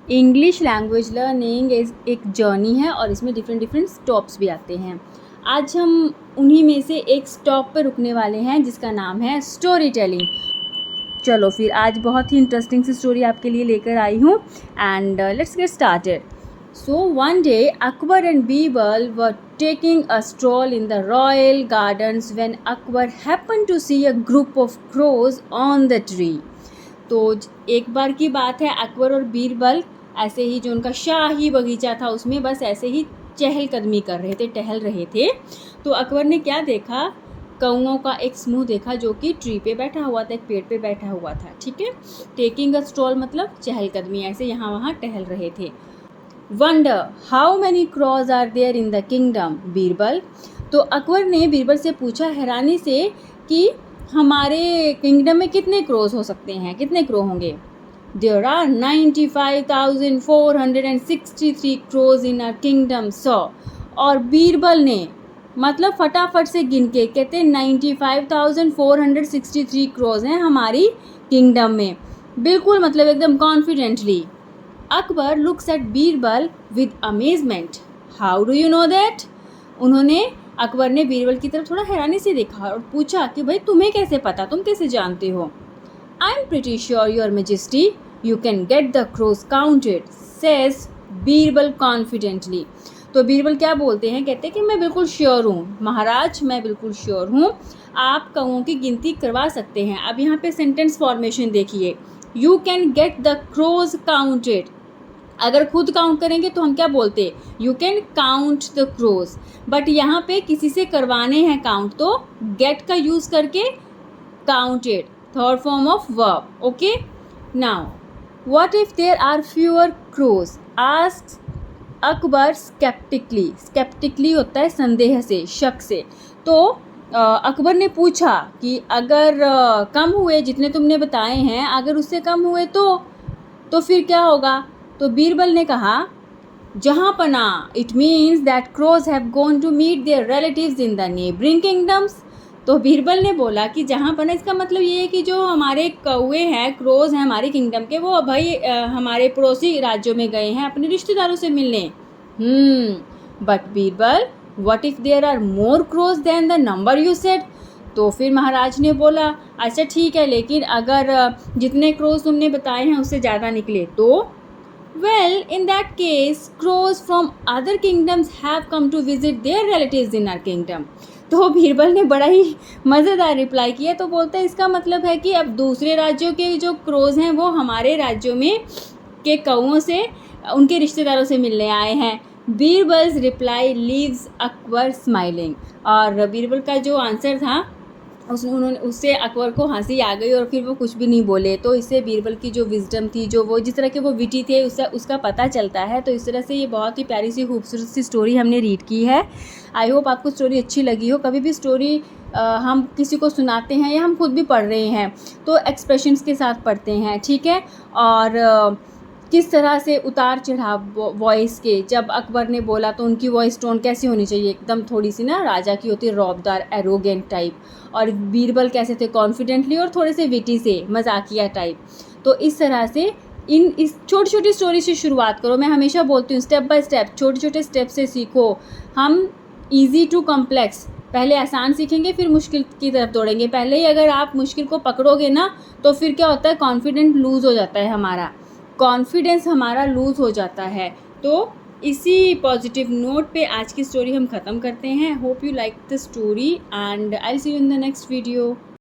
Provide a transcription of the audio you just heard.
English language learning एक journey है और इसमें डिफरेंट स्टॉप्स भी आते हैं। आज हम उन्हीं में से एक स्टॉप पर रुकने वाले हैं जिसका नाम है स्टोरी टेलिंग। चलो फिर आज बहुत ही इंटरेस्टिंग सी स्टोरी आपके लिए लेकर आई हूँ and let's get started. So one day Akbar and Birbal were taking a stroll in the royal gardens when Akbar happened to see a group of crows on the tree. तो एक बार की बात है, अकबर और बीरबल ऐसे ही जो उनका शाही बगीचा था उसमें बस ऐसे ही चहलकदमी कर रहे थे, टहल रहे थे। तो अकबर ने क्या देखा, कौओं का एक समूह देखा जो कि ट्री पे बैठा हुआ था, एक पेड़ पे बैठा हुआ था। ठीक है, टेकिंग अ स्ट्रॉल मतलब चहलकदमी, ऐसे यहाँ वहाँ टहल रहे थे। Wonder how many crows are there in the kingdom Birbal. तो अकबर ने बीरबल से पूछा हैरानी से कि हमारे किंगडम में कितने क्रोज हो सकते हैं, कितने क्रो होंगे। There are 95,463 crows in our kingdom so. और बीरबल ने मतलब फटाफट से गिन के कहते 95,463 क्रोज हैं हमारी किंगडम में, बिल्कुल मतलब एकदम confidently. Akbar looks at Birbal with amazement. How do you know that. उन्होंने अकबर ने बीरबल की तरफ थोड़ा हैरानी से देखा और पूछा कि भाई तुम्हें कैसे पता, तुम कैसे जानते हो। I am pretty sure your majesty you can get the crows counted says Birbal confidently. तो बीरबल क्या बोलते हैं, कहते हैं कि मैं बिल्कुल श्योर हूँ महाराज, मैं बिल्कुल श्योर हूँ, आप कौओं की गिनती करवा सकते हैं। अब यहाँ पे सेंटेंस फॉर्मेशन देखिए, you can get the crows counted. अगर खुद काउंट करेंगे तो हम क्या बोलते हैं, you can count the crows. But यहाँ पे किसी से करवाने हैं काउंट तो गेट का यूज़ करके counted, third form of verb. Okay, now what if there are fewer crows asked Akbar skeptically. Skeptically होता है संदेह से, शक से। तो अकबर ने पूछा कि अगर कम हुए, जितने तुमने बताए हैं अगर उससे कम हुए तो फिर क्या होगा। तो बीरबल ने कहा जहाँ पना, it means that crows have gone to meet their relatives in the neighbouring kingdoms. तो बीरबल ने बोला कि जहाँ पना, इसका मतलब ये है कि जो हमारे कौए हैं, क्रोज हैं हमारे किंगडम के, वो भाई हमारे पड़ोसी राज्यों में गए हैं अपने रिश्तेदारों से मिलने। But Birbal what if there are more crows then the number you said. तो फिर महाराज ने बोला अच्छा ठीक है, लेकिन अगर जितने क्रोज तुमने बताए हैं उससे ज़्यादा निकले तो। Well, in that case, crows from other kingdoms have come to visit their relatives in our kingdom. तो बीरबल ने बड़ा ही मज़ेदार रिप्लाई किया। तो बोलता है इसका मतलब है कि अब दूसरे राज्यों के जो क्रोज हैं वो हमारे राज्यों में के कौओं से, उनके रिश्तेदारों से मिलने आए हैं। Birbal's reply leaves Akbar smiling. और बीरबल का जो आंसर था उससे अकबर को हंसी आ गई और फिर वो कुछ भी नहीं बोले। तो इससे बीरबल की जो विजडम थी, जो वो जिस तरह के वो विटी थे, उसका पता चलता है। तो इस तरह से ये बहुत ही प्यारी सी खूबसूरत सी स्टोरी हमने रीड की है। आई होप आपको स्टोरी अच्छी लगी हो। कभी भी स्टोरी हम किसी को सुनाते हैं या हम खुद भी पढ़ रहे हैं तो एक्सप्रेशंस के साथ पढ़ते हैं, ठीक है। और किस तरह से उतार चढ़ाव वॉइस के, जब अकबर ने बोला तो उनकी वॉइस टोन कैसी होनी चाहिए, एकदम थोड़ी सी ना राजा की होती है, रौबदार, एरोगेंट टाइप। और बीरबल कैसे थे, कॉन्फिडेंटली और थोड़े से विटी से, मजाकिया टाइप। तो इस तरह से इस छोटी छोटी स्टोरी से शुरुआत करो। मैं हमेशा बोलती हूँ स्टेप बाय स्टेप, छोटे छोटे स्टेप से सीखो। हम ईजी टू कॉम्प्लेक्स, पहले आसान सीखेंगे फिर मुश्किल की तरफ दौड़ेंगे। पहले ही अगर आप मुश्किल को पकड़ोगे ना तो फिर क्या होता है, कॉन्फिडेंस लूज़ हो जाता है, हमारा कॉन्फिडेंस हमारा लूज़ हो जाता है। तो इसी पॉजिटिव नोट पे आज की स्टोरी हम ख़त्म करते हैं। Hope you like the story and I will see you in the next video.